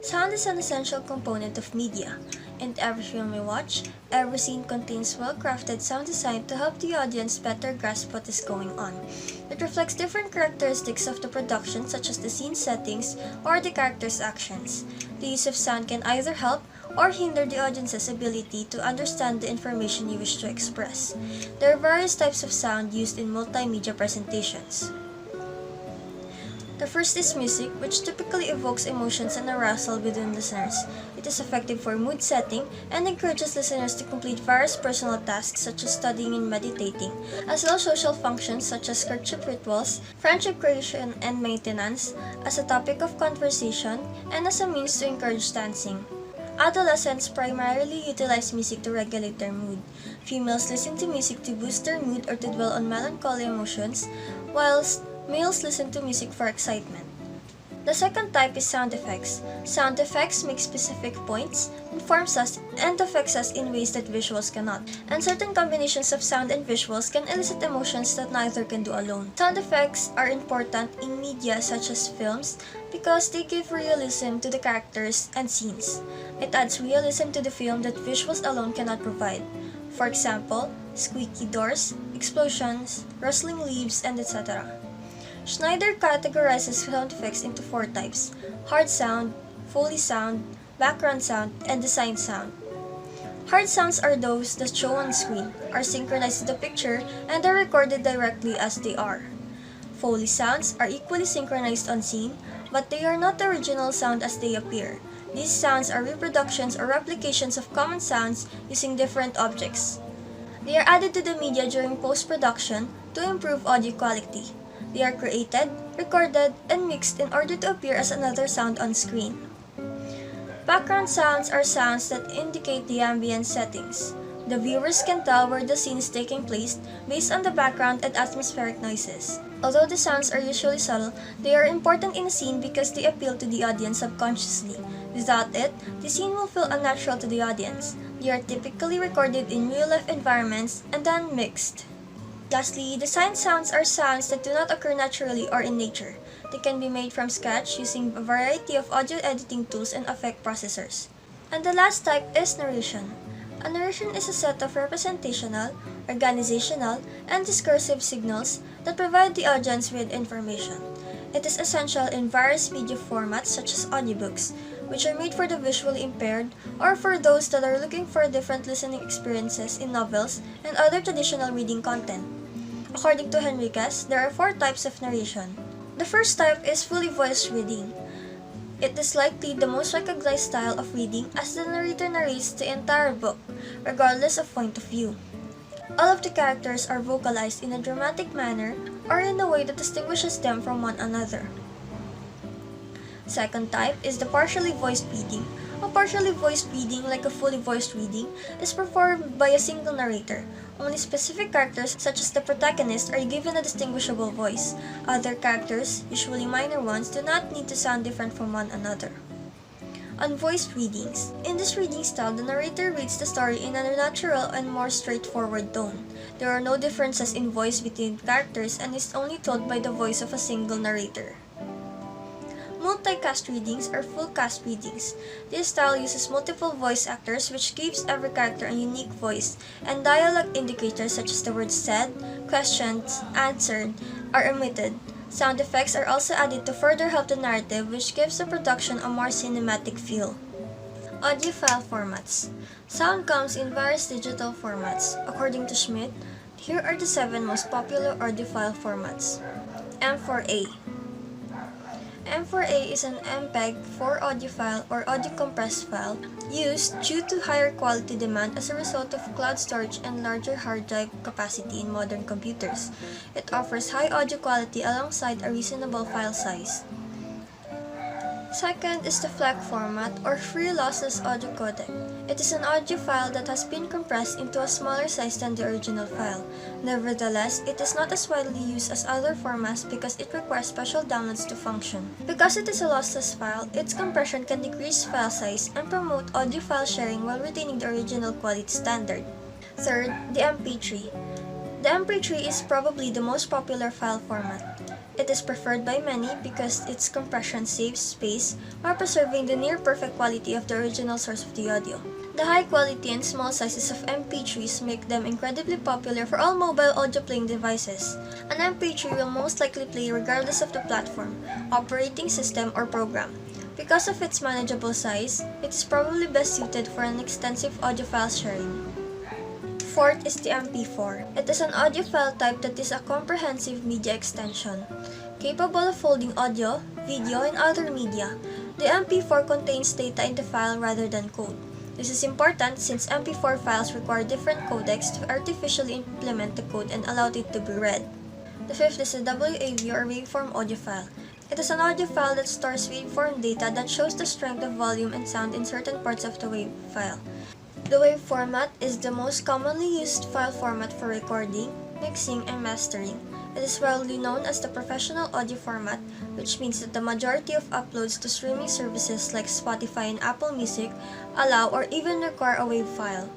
Sound is an essential component of media. In every film we watch, every scene contains well-crafted sound design to help the audience better grasp what is going on. It reflects different characteristics of the production, such as the scene settings or the characters' actions. The use of sound can either help or hinder the audience's ability to understand the information you wish to express. There are various types of sound used in multimedia presentations. The first is music, which typically evokes emotions and arousal within listeners. It is effective for mood setting and encourages listeners to complete various personal tasks such as studying and meditating, as well as social functions such as courtship rituals, friendship creation and maintenance, as a topic of conversation, and as a means to encourage dancing. Adolescents primarily utilize music to regulate their mood. Females listen to music to boost their mood or to dwell on melancholy emotions, whilst males listen to music for excitement. The second type is sound effects. Sound effects make specific points, informs us, and affects us in ways that visuals cannot. And certain combinations of sound and visuals can elicit emotions that neither can do alone. Sound effects are important in media such as films because they give realism to the characters and scenes. It adds realism to the film that visuals alone cannot provide. For example, squeaky doors, explosions, rustling leaves, and etc. Schneider categorizes sound effects into 4 types: hard sound, Foley sound, background sound, and design sound. Hard sounds are those that show on screen, are synchronized to the picture, and are recorded directly as they are. Foley sounds are equally synchronized on scene, but they are not the original sound as they appear. These sounds are reproductions or replications of common sounds using different objects. They are added to the media during post-production to improve audio quality. They are created, recorded, and mixed in order to appear as another sound on screen. Background sounds are sounds that indicate the ambient settings. The viewers can tell where the scene is taking place based on the background and atmospheric noises. Although the sounds are usually subtle, they are important in a scene because they appeal to the audience subconsciously. Without it, the scene will feel unnatural to the audience. They are typically recorded in real-life environments and then mixed. Lastly, design sounds are sounds that do not occur naturally or in nature. They can be made from scratch using a variety of audio editing tools and effect processors. And the last type is narration. A narration is a set of representational, organizational, and discursive signals that provide the audience with information. It is essential in various media formats such as audiobooks, which are made for the visually impaired or for those that are looking for different listening experiences in novels and other traditional reading content. According to Henriquez, there are 4 types of narration. The first type is fully voiced reading. It is likely the most recognized style of reading as the narrator narrates the entire book, regardless of point of view. All of the characters are vocalized in a dramatic manner or in a way that distinguishes them from one another. Second type is the partially voiced reading. A partially voiced reading, like a fully voiced reading, is performed by a single narrator. Only specific characters, such as the protagonist, are given a distinguishable voice. Other characters, usually minor ones, do not need to sound different from one another. Unvoiced readings. In this reading style, the narrator reads the story in a natural and more straightforward tone. There are no differences in voice between characters and is only told by the voice of a single narrator. Multicast readings or full cast readings. This style uses multiple voice actors, which gives every character a unique voice, and dialogue indicators such as the words said, questions, answered are omitted. Sound effects are also added to further help the narrative, which gives the production a more cinematic feel. Audiophile formats. Sound comes in various digital formats. According to Schmidt, here are the 7 most popular audiophile formats. M4A. M4A is an MPEG-4 audiophile or audio compressed file used due to higher quality demand as a result of cloud storage and larger hard drive capacity in modern computers. It offers high audio quality alongside a reasonable file size. Second is the FLAC format or free lossless audio codec. It is an audio file that has been compressed into a smaller size than the original file. Nevertheless, it is not as widely used as other formats because it requires special downloads to function. Because it is a lossless file, its compression can decrease file size and promote audio file sharing while retaining the original quality standard. Third, the MP3. The MP3 is probably the most popular file format. It is preferred by many because its compression saves space while preserving the near-perfect quality of the original source of the audio. The high quality and small sizes of MP3s make them incredibly popular for all mobile audio playing devices. An MP3 will most likely play regardless of the platform, operating system, or program. Because of its manageable size, it is probably best suited for an extensive audiophile sharing. Fourth is the MP4. It is an audiophile type that is a comprehensive media extension, capable of holding audio, video, and other media. The MP4 contains data in the file rather than code. This is important since MP4 files require different codecs to artificially implement the code and allow it to be read. The fifth is the WAV or waveform audiophile. It is an audiophile that stores waveform data that shows the strength of volume and sound in certain parts of the wave file. The wave format is the most commonly used file format for recording, mixing, and mastering. It is widely known as the professional audio format, which means that the majority of uploads to streaming services like Spotify and Apple Music allow or even require a WAV file.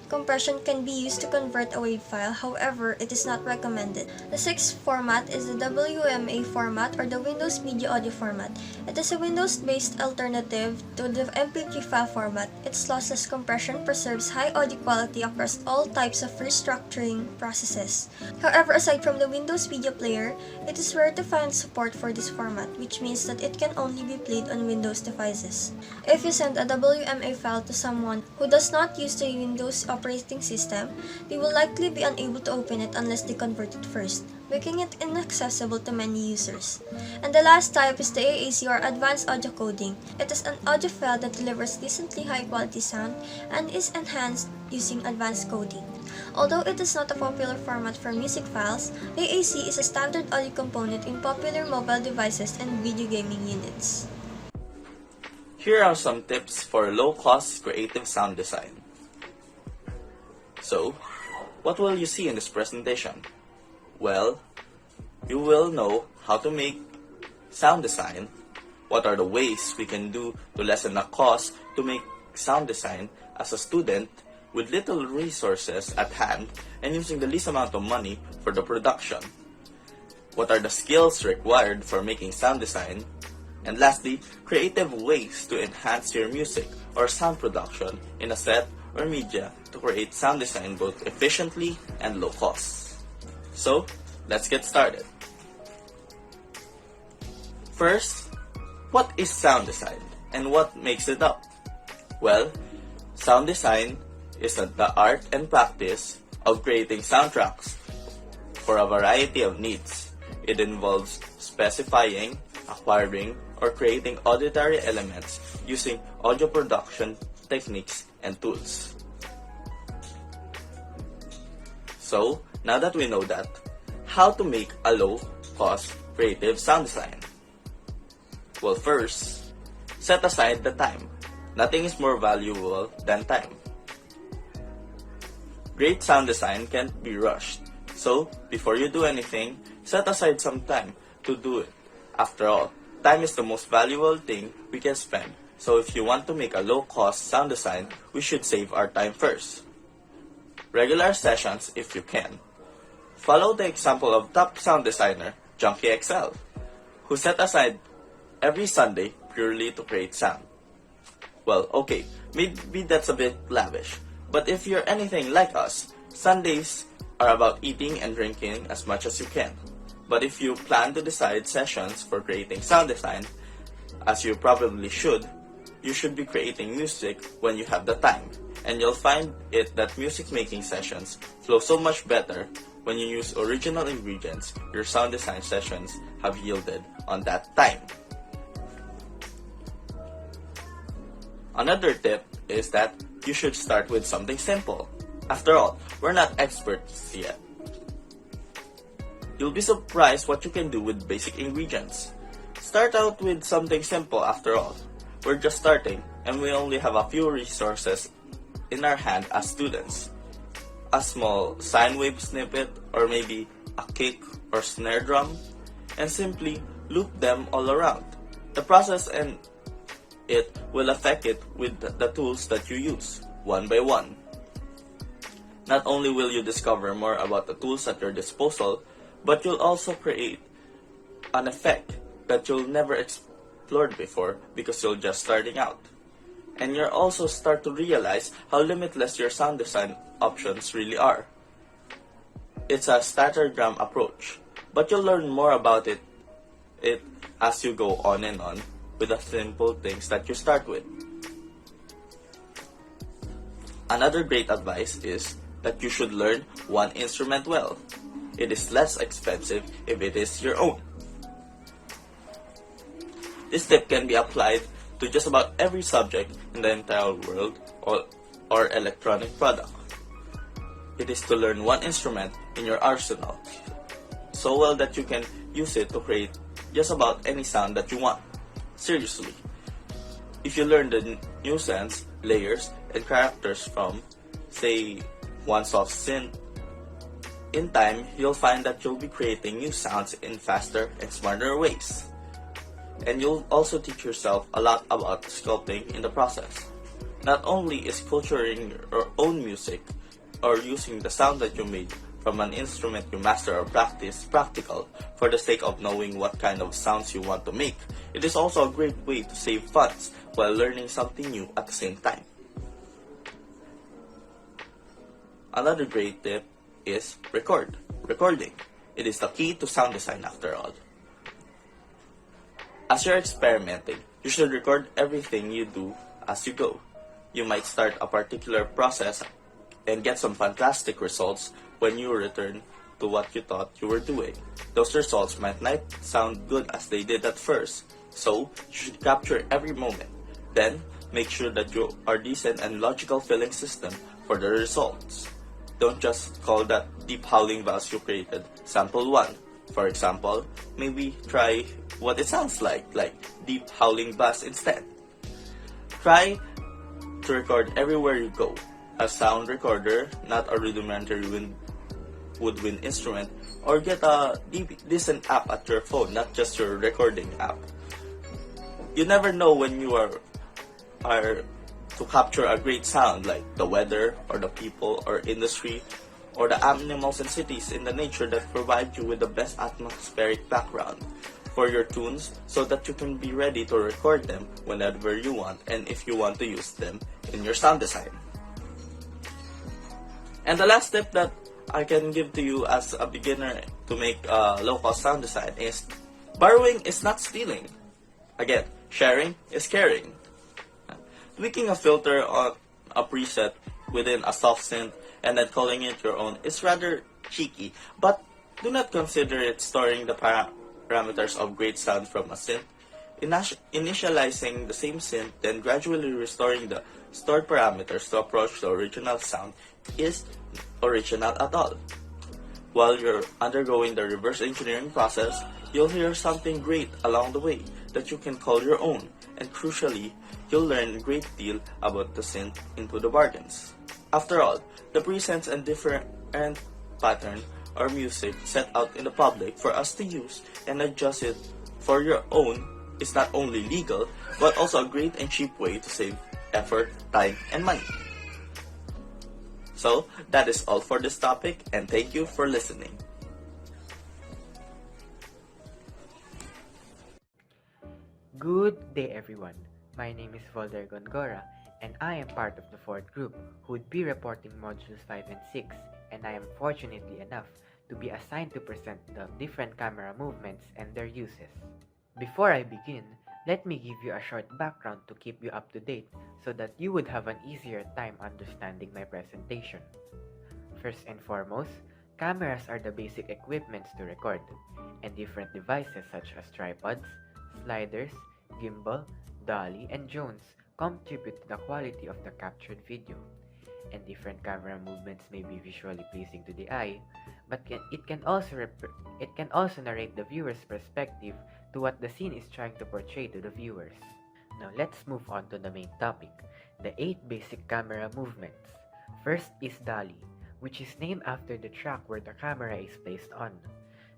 Compression can be used to convert a WAV file, however, it is not recommended. The sixth format is the WMA format or the Windows Media Audio format. It is a Windows-based alternative to the MP3 file format. Its lossless compression preserves high audio quality across all types of restructuring processes. However, aside from the Windows Media Player, it is rare to find support for this format, which means that it can only be played on Windows devices. If you send a WMA file to someone who does not use the Windows operating system, they will likely be unable to open it unless they convert it first, making it inaccessible to many users. And the last type is the AAC or Advanced Audio Coding. It is an audio file that delivers decently high quality sound and is enhanced using advanced coding. Although it is not a popular format for music files, AAC is a standard audio component in popular mobile devices and video gaming units. Here are some tips for low-cost creative sound design. So, what will you see in this presentation? Well, you will know how to make sound design, what are the ways we can do to lessen the cost to make sound design as a student with little resources at hand and using the least amount of money for the production. What are the skills required for making sound design? And lastly, creative ways to enhance your music or sound production in a set or media to create sound design both efficiently and low cost. So, let's get started. First, what is sound design and what makes it up? Well, sound design is the art and practice of creating soundtracks for a variety of needs. It involves specifying, acquiring, or creating auditory elements using audio production techniques and tools. So, now that we know that, how to make a low-cost creative sound design? Well, first, set aside the time. Nothing is more valuable than time. Great sound design can't be rushed, so before you do anything, set aside some time to do it. After all, time is the most valuable thing we can spend, so if you want to make a low-cost sound design, we should save our time first. Regular sessions if you can. Follow the example of top sound designer Junkie XL, who set aside every Sunday purely to create sound. Well, okay, maybe that's a bit lavish, but if you're anything like us, Sundays are about eating and drinking as much as you can. But if you plan to decide sessions for creating sound design, as you probably should, you should be creating music when you have the time, and you'll find it that music making sessions flow so much better when you use original ingredients your sound design sessions have yielded on that time. Another tip is that you should start with something simple. After all, we're not experts yet. You'll be surprised what you can do with basic ingredients. Start out with something simple after all. We're just starting and we only have a few resources in our hand as students. A small sine wave snippet or maybe a kick or snare drum, and simply loop them all around. The process and it will affect it with the tools that you use, one by one. Not only will you discover more about the tools at your disposal, but you'll also create an effect that you'll never explored before because you're just starting out. And you'll also start to realize how limitless your sound design options really are. It's a scattergram approach, but you'll learn more about it as you go on and on with the simple things that you start with. Another great advice is that you should learn one instrument well. It is less expensive if it is your own. This tip can be applied to just about every subject in the entire world or electronic product. It is to learn one instrument in your arsenal so well that you can use it to create just about any sound that you want. Seriously, if you learn the nuisance, layers, and characters from, say, one soft synth, in time, you'll find that you'll be creating new sounds in faster and smarter ways. And you'll also teach yourself a lot about sculpting in the process. Not only is culturing your own music or using the sound that you made from an instrument you master or practice practical for the sake of knowing what kind of sounds you want to make, it is also a great way to save funds while learning something new at the same time. Another great tip is recording. It is the key to sound design after all. As you're experimenting, you should record everything you do as you go. You might start a particular process and get some fantastic results when you return to what you thought you were doing. Those results might not sound good as they did at first, so you should capture every moment. Then, make sure that you are decent and logical filling system for the results. Don't just call that deep howling bass you created sample 1. For example, maybe try what it sounds like deep howling bass instead. Try to record everywhere you go. A sound recorder, not a rudimentary woodwind instrument, or get a decent app at your phone, not just your recording app. You never know when you are to capture a great sound like the weather or the people or industry or the animals and cities in the nature that provide you with the best atmospheric background for your tunes so that you can be ready to record them whenever you want and if you want to use them in your sound design. And the last tip that I can give to you as a beginner to make low-cost sound design is borrowing is not stealing. Again, sharing is caring. Tweaking a filter on a preset within a soft synth and then calling it your own is rather cheeky, but do not consider it storing the parameters of great sound from a synth. Initializing the same synth, then gradually restoring the stored parameters to approach the original sound is original at all. While you're undergoing the reverse engineering process, you'll hear something great along the way that you can call your own, and crucially, you'll learn a great deal about the synth into the bargains. After all, the presets and different pattern or music set out in the public for us to use and adjust it for your own is not only legal, but also a great and cheap way to save effort, time, and money. So, that is all for this topic, and thank you for listening. Good day everyone, my name is Voltaire Gongora and I am part of the 4th group who would be reporting modules 5 and 6, and I am fortunately enough to be assigned to present the different camera movements and their uses. Before I begin, let me give you a short background to keep you up to date so that you would have an easier time understanding my presentation. First and foremost, cameras are the basic equipments to record, and different devices such as tripods, sliders, gimbal, dolly, and drones contribute to the quality of the captured video. And different camera movements may be visually pleasing to the eye, but it can also narrate the viewer's perspective to what the scene is trying to portray to the viewers. Now let's move on to the main topic, the 8 basic camera movements. First is dolly, which is named after the track where the camera is placed on.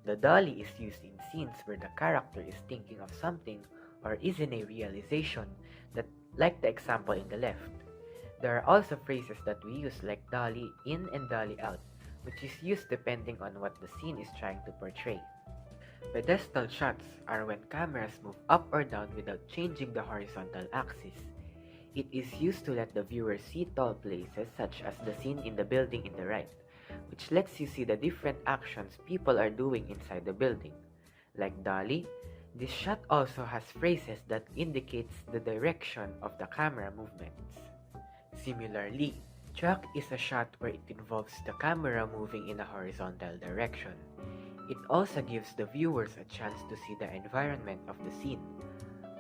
The dolly is used in scenes where the character is thinking of something or is in a realization, that, like the example in the left. There are also phrases that we use like dolly in and dolly out, which is used depending on what the scene is trying to portray. Pedestal shots are when cameras move up or down without changing the horizontal axis. It is used to let the viewer see tall places such as the scene in the building in the right, which lets you see the different actions people are doing inside the building. Like dolly, this shot also has phrases that indicates the direction of the camera movements. Similarly, track is a shot where it involves the camera moving in a horizontal direction. It also gives the viewers a chance to see the environment of the scene.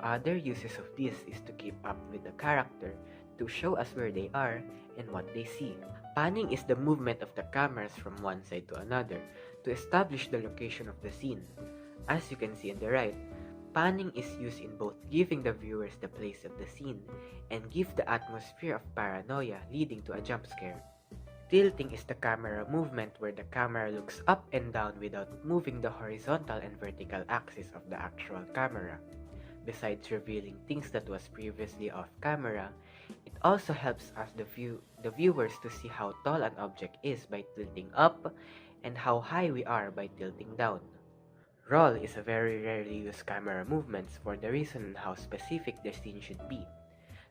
Other uses of this is to keep up with the character, to show us where they are and what they see. Panning is the movement of the cameras from one side to another to establish the location of the scene. As you can see on the right, panning is used in both giving the viewers the place of the scene and give the atmosphere of paranoia leading to a jump scare. Tilting is the camera movement where the camera looks up and down without moving the horizontal and vertical axis of the actual camera. Besides revealing things that was previously off camera, it also helps us the viewers to see how tall an object is by tilting up and how high we are by tilting down. Roll is a very rarely used camera movements for the reason on how specific the scene should be,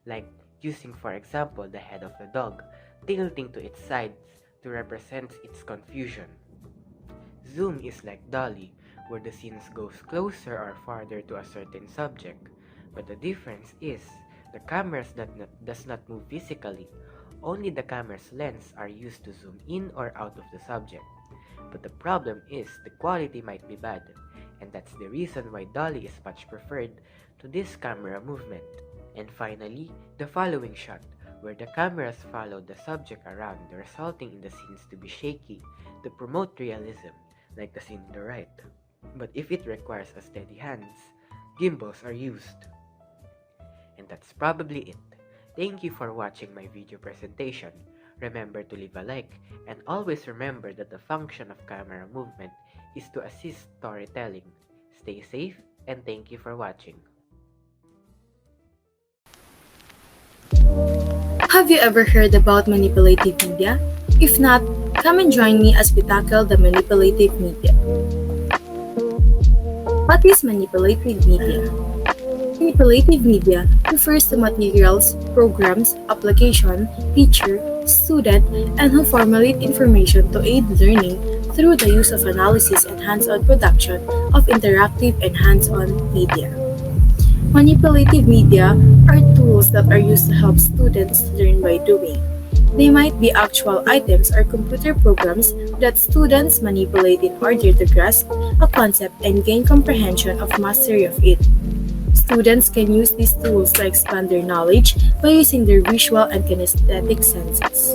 like using for example the head of the dog, tilting to its sides to represent its confusion. Zoom is like dolly, where the scene goes closer or farther to a certain subject, but the difference is the cameras does not move physically. Only the camera's lens are used to zoom in or out of the subject. But the problem is the quality might be bad, and that's the reason why dolly is much preferred to this camera movement. And finally, the following shot, where the cameras follow the subject around, resulting in the scenes to be shaky to promote realism, like the scene on the right. But if it requires a steady hands, gimbals are used. And that's probably it. Thank you for watching my video presentation. Remember to leave a like, and always remember that the function of camera movement is to assist storytelling. Stay safe, and thank you for watching. Have you ever heard about manipulative media? If not, come and join me as we tackle the manipulative media. What is manipulative media? Manipulative media refers to materials, programs, application, teacher, student, and who formulate information to aid learning through the use of analysis and hands-on production of interactive and hands-on media. Manipulative media are tools that are used to help students learn by doing. They might be actual items or computer programs that students manipulate in order to grasp a concept and gain comprehension of mastery of it. Students can use these tools to expand their knowledge by using their visual and kinesthetic senses.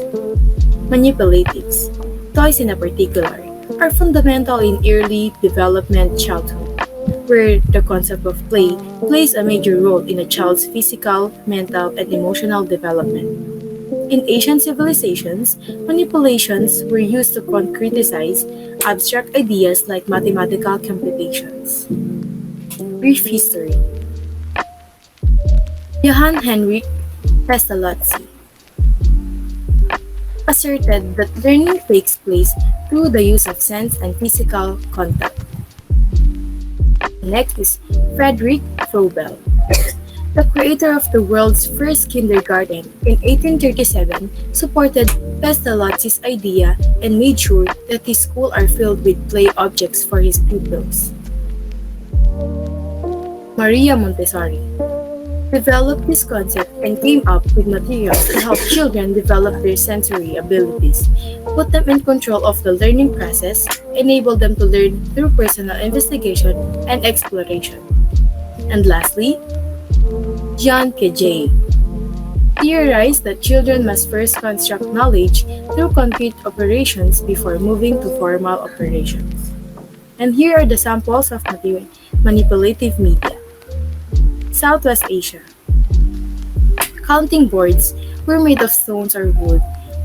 Manipulatives, toys in particular, are fundamental in early development childhood, where the concept of play plays a major role in a child's physical, mental, and emotional development. In ancient civilizations, manipulations were used to concretize abstract ideas like mathematical computations. Brief history. Johann Henrik Pestalozzi asserted that learning takes place through the use of sense and physical contact. Next is Frederick Froebel, the creator of the world's first kindergarten in 1837, supported Pestalozzi's idea and made sure that his school are filled with play objects for his pupils. Maria Montessori developed this concept and came up with materials to help children develop their sensory abilities, put them in control of the learning process, enable them to learn through personal investigation and exploration. And lastly, John Piaget theorized that children must first construct knowledge through concrete operations before moving to formal operations. And here are the samples of manipulative media. Southwest Asia. Counting boards were made of stones or wood,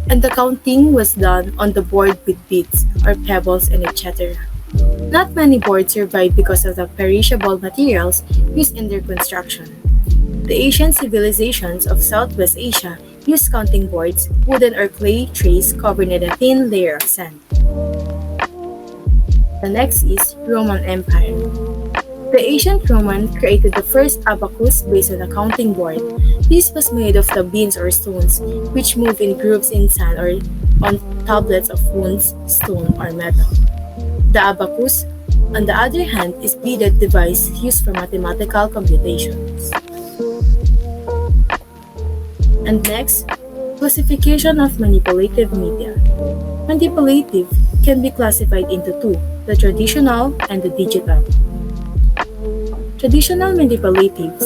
and the counting was done on the board with beads or pebbles and etc. Not many boards survived because of the perishable materials used in their construction. The ancient civilizations of Southwest Asia used counting boards, wooden or clay trays covered in a thin layer of sand. The next is Roman Empire. The ancient Romans created the first abacus based on a counting board. This was made of the beans or stones, which move in groups in sand or on tablets of wood, stone, or metal. The abacus, on the other hand, is beaded device used for mathematical computations. And next, classification of manipulative media. Manipulative can be classified into two, the traditional and the digital. Traditional manipulatives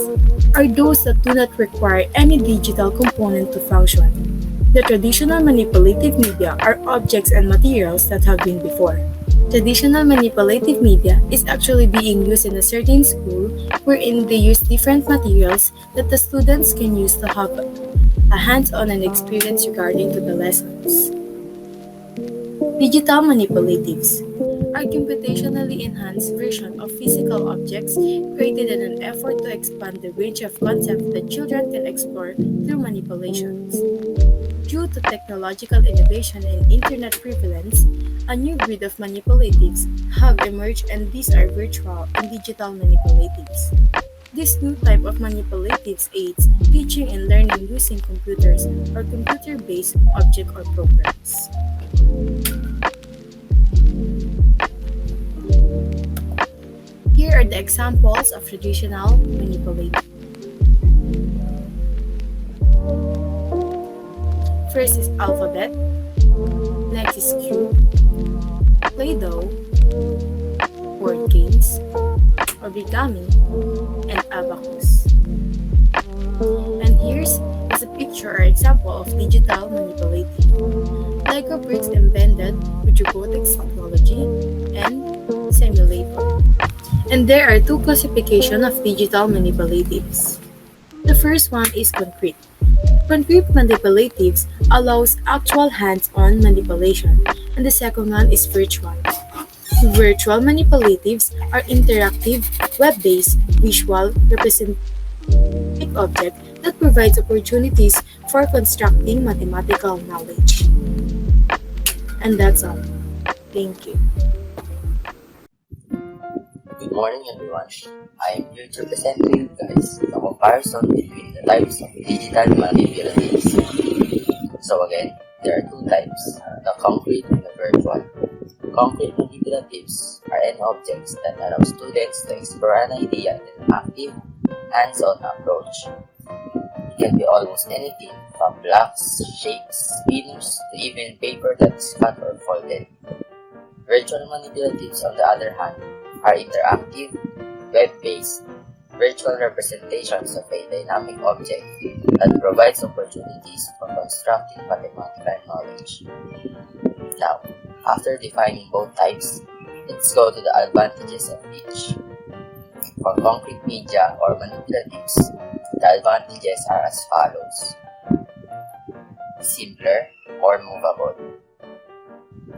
are those that do not require any digital component to function. The traditional manipulative media are objects and materials that have been before. Traditional manipulative media is actually being used in a certain school wherein they use different materials that the students can use to have a hands-on and experience regarding to the lessons. Digital manipulatives are computationally enhanced version of physical objects created in an effort to expand the range of concepts that children can explore through manipulations. Due to technological innovation and internet prevalence, a new breed of manipulatives have emerged, and these are virtual and digital manipulatives. This new type of manipulatives aids teaching and learning using computers or computer-based object or programs. Here are the examples of traditional manipulatives. First is alphabet, next is cube, Play-Doh, board games, origami, and abacus. And here's a picture or example of digital manipulative. Lego bricks embedded with robotics technology and simulator. And there are two classifications of digital manipulatives. The first one is concrete. Concrete manipulatives allows actual hands-on manipulation, and the second one is virtual. Virtual manipulatives are interactive, web-based, visual, representative object that provides opportunities for constructing mathematical knowledge. And that's all. Thank you. Good morning everyone. I am here to present to you guys the comparison between the types of digital manipulatives. So again, there are two types, the concrete and the virtual. Concrete manipulatives are any objects that allow students to explore an idea in an active, hands-on approach. It can be almost anything from blocks, shapes, spinners, to even paper that is cut or folded. Virtual manipulatives, on the other hand, are interactive, web-based, virtual representations of a dynamic object that provides opportunities for constructing mathematical knowledge. Now, after defining both types, let's go to the advantages of each. For concrete media or manipulatives, the advantages are as follows. Simpler or movable.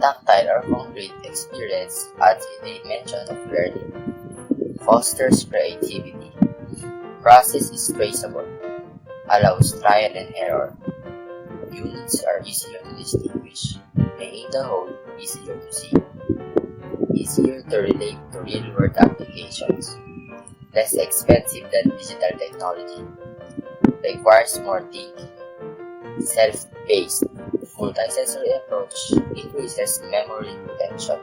Tactile or concrete experience adds a dimension of learning. Fosters creativity. Process is traceable. Allows trial and error. Units are easier to distinguish, making the whole easier to see. Easier to relate to real-world applications. Less expensive than digital technology. Requires more thinking. Self-paced. Multi-sensory approach increases memory retention.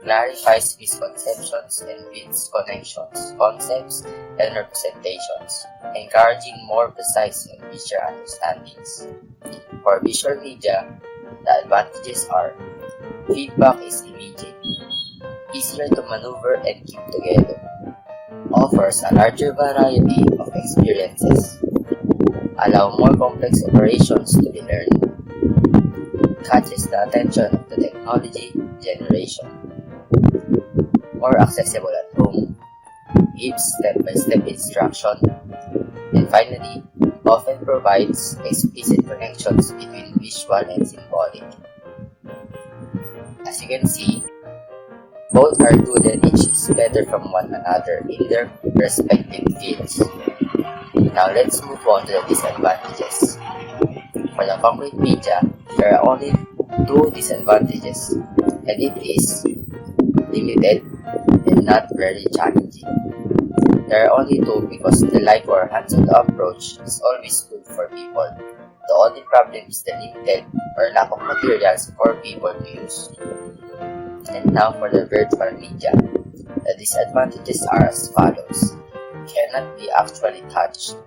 Clarifies misconceptions and builds connections, concepts, and representations, encouraging more precise and richer understandings. For visual media, the advantages are feedback is immediate, easier to maneuver and keep together, offers a larger variety of experiences, allow more complex operations to be learned, catches the attention of the technology generation, more accessible at home, gives step-by-step instruction, and finally, often provides explicit connections between visual and symbolic. As you can see, both are good and each is better from one another in their respective fields. Now let's move on to the disadvantages. For the concrete media, there are only two disadvantages, and it is limited and not very challenging. There are only two because the live or hands-on approach is always good for people. The only problem is the limited or lack of materials for people to use. And now for the virtual media. The disadvantages are as follows. Cannot be actually touched.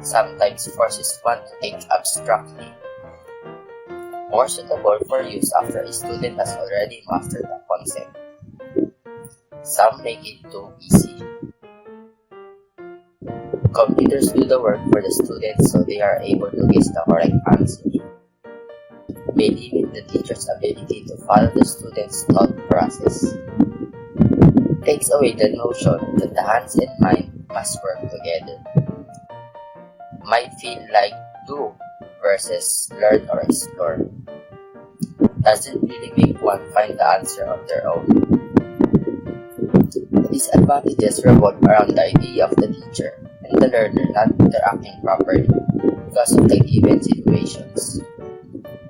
Sometimes forces one to think abstractly. More suitable for use after a student has already mastered the concept. Some make it too easy. Computers do the work for the students so they are able to guess the correct answer. May limit the teacher's ability to follow the student's thought process. Takes away the notion that the hands and mind must work together. Might feel like do versus learn or explore. Doesn't really make one find the answer on their own. The disadvantages revolve around the idea of the teacher and the learner not interacting properly because of the given situations.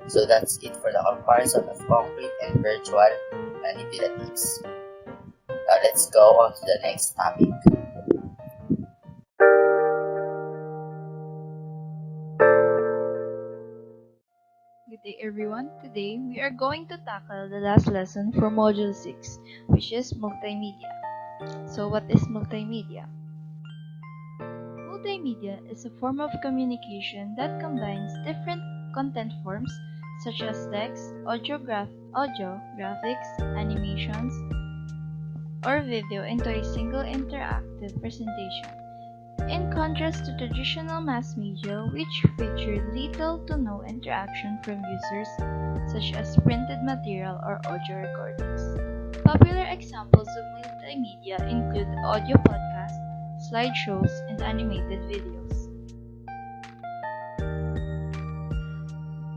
So that's it for the comparison of concrete and virtual manipulatives. Now let's go on to the next topic. Good day everyone. Today we are going to tackle the last lesson for Module 6, which is multimedia. So what is multimedia? Multimedia is a form of communication that combines different content forms such as text, audio, graphics, animations, or video into a single interactive presentation. In contrast to traditional mass media, which featured little to no interaction from users, such as printed material or audio recordings. Popular examples of multimedia include audio podcasts, slideshows, and animated videos.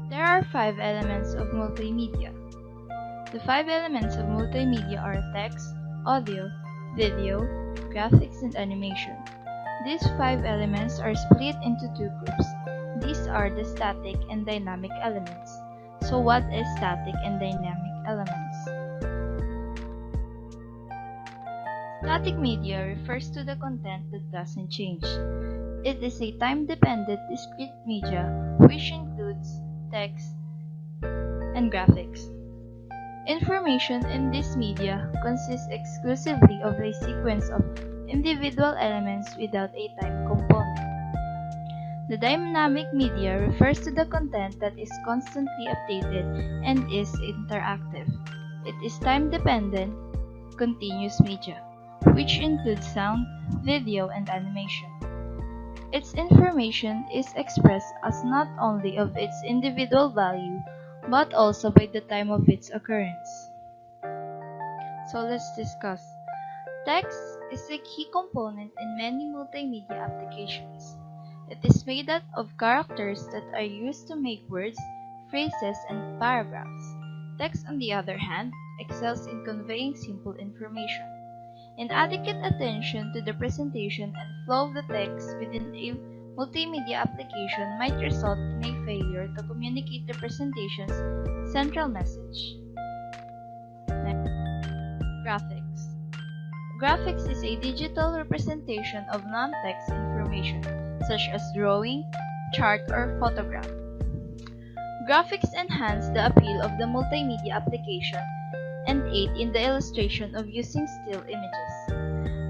There are 5 elements of multimedia. The 5 elements of multimedia are text, audio, video, graphics, and animation. These 5 elements are split into 2 groups. These are the static and dynamic elements. So what is static and dynamic elements? Static media refers to the content that doesn't change. It is a time-dependent discrete media which includes text and graphics. Information in this media consists exclusively of a sequence of individual elements without a time component. The dynamic media refers to the content that is constantly updated and is interactive. It is time-dependent, continuous media, which includes sound, video, and animation. Its information is expressed as not only of its individual value, but also by the time of its occurrence. So let's discuss. Text is a key component in many multimedia applications. It is made up of characters that are used to make words, phrases, and paragraphs. Text, on the other hand, excels in conveying simple information. Inadequate attention to the presentation and flow of the text within a multimedia application might result in a failure to communicate the presentation's central message. Next, graphics. Graphics is a digital representation of non-text information, such as drawing, chart, or photograph. Graphics enhance the appeal of the multimedia application and aid in the illustration of using still images.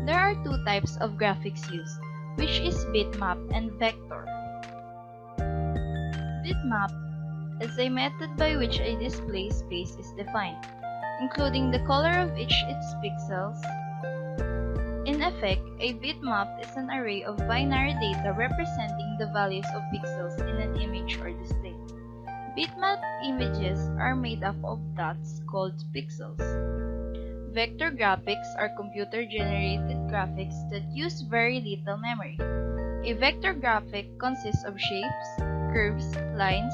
There are 2 types of graphics used, which is bitmap and vector. Bitmap is a method by which a display space is defined, including the color of its pixels. In effect, a bitmap is an array of binary data representing the values of pixels in an image or display. Bitmap images are made up of dots called pixels. Vector graphics are computer-generated graphics that use very little memory. A vector graphic consists of shapes, curves, lines,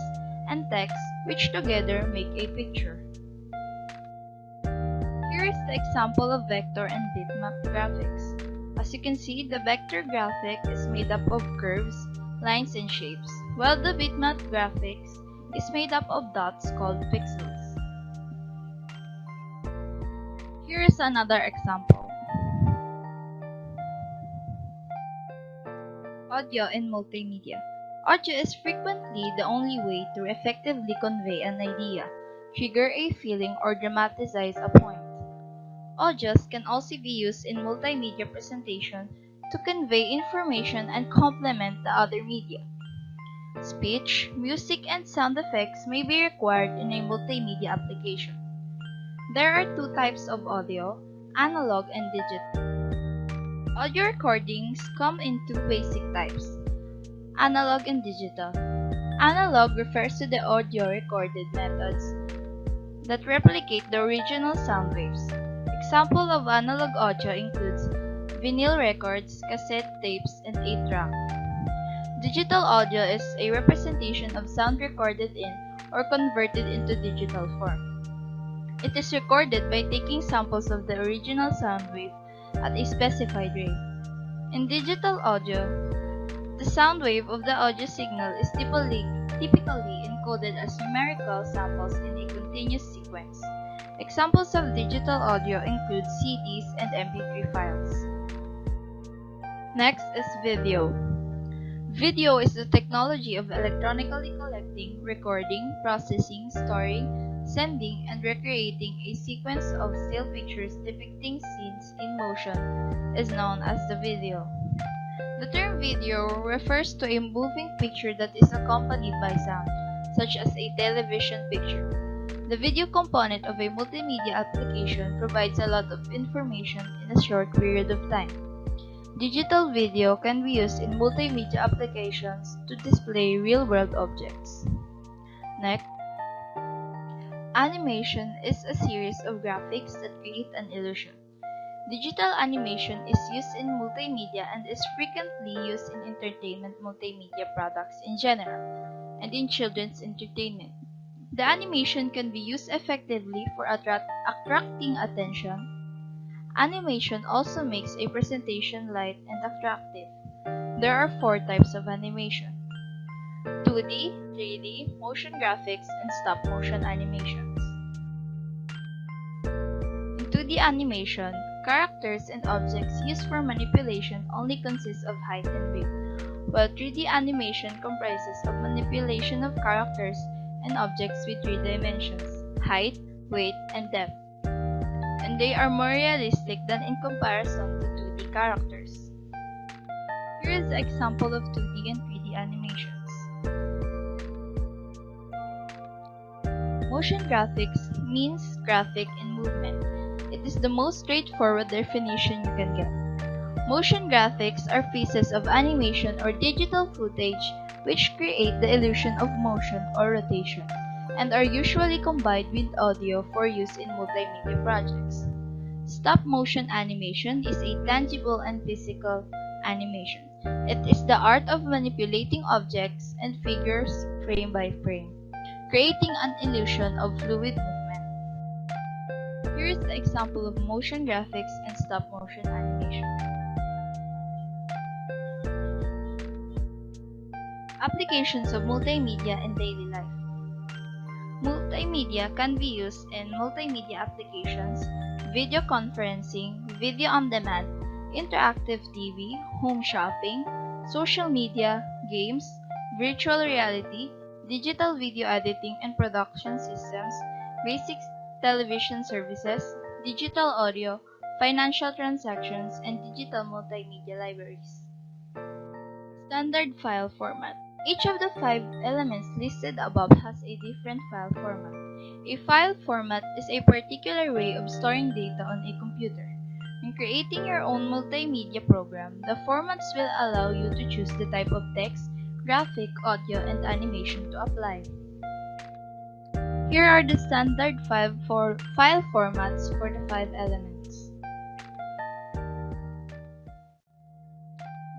and text which together make a picture. Here is the example of vector and bitmap graphics. As you can see, the vector graphic is made up of curves, lines, and shapes, while the bitmap graphics is made up of dots called pixels. Here is another example. Audio and multimedia. Audio is frequently the only way to effectively convey an idea, trigger a feeling, or dramatize a point. Audios can also be used in multimedia presentation to convey information and complement the other media. Speech, music, and sound effects may be required in a multimedia application. There are two types of audio, analog and digital. Audio recordings come in two basic types, analog and digital. Analog refers to the audio recorded methods that replicate the original sound waves. Example of analog audio includes vinyl records, cassette tapes, and 8-track. Digital audio is a representation of sound recorded in or converted into digital form. It is recorded by taking samples of the original sound wave at a specified rate. In digital audio, the sound wave of the audio signal is typically encoded as numerical samples in a continuous sequence. Examples of digital audio include CDs and MP3 files. Next is video. Video is the technology of electronically collecting, recording, processing, storing, sending, and recreating a sequence of still pictures depicting scenes in motion is known as the video. The term video refers to a moving picture that is accompanied by sound, such as a television picture. The video component of a multimedia application provides a lot of information in a short period of time. Digital video can be used in multimedia applications to display real-world objects. Next, animation is a series of graphics that create an illusion. Digital animation is used in multimedia and is frequently used in entertainment multimedia products in general, and in children's entertainment. The animation can be used effectively for attracting attention. Animation also makes a presentation light and attractive. There are 4 types of animation: 2D, 3D, motion graphics, and stop-motion animations. In 2D animation, characters and objects used for manipulation only consist of height and width, while 3D animation comprises of manipulation of characters and objects with 3 dimensions, height, weight, and depth, and they are more realistic than in comparison to 2D characters. Here is an example of 2D and 3D animations. Motion graphics means graphic in movement. It is the most straightforward definition you can get. Motion graphics are pieces of animation or digital footage which create the illusion of motion or rotation, and are usually combined with audio for use in multimedia projects. Stop-motion animation is a tangible and physical animation. It is the art of manipulating objects and figures frame by frame, creating an illusion of fluid movement. Here is the example of motion graphics and stop-motion animation. Applications of multimedia in daily life. Multimedia can be used in multimedia applications, video conferencing, video on demand, interactive TV, home shopping, social media, games, virtual reality, digital video editing and production systems, basic television services, digital audio, financial transactions, and digital multimedia libraries. Standard file format. Each of the 5 elements listed above has a different file format. A file format is a particular way of storing data on a computer. When creating your own multimedia program, the formats will allow you to choose the type of text, graphic, audio, and animation to apply. Here are the standard file formats for the 5 elements.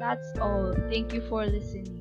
That's all. Thank you for listening.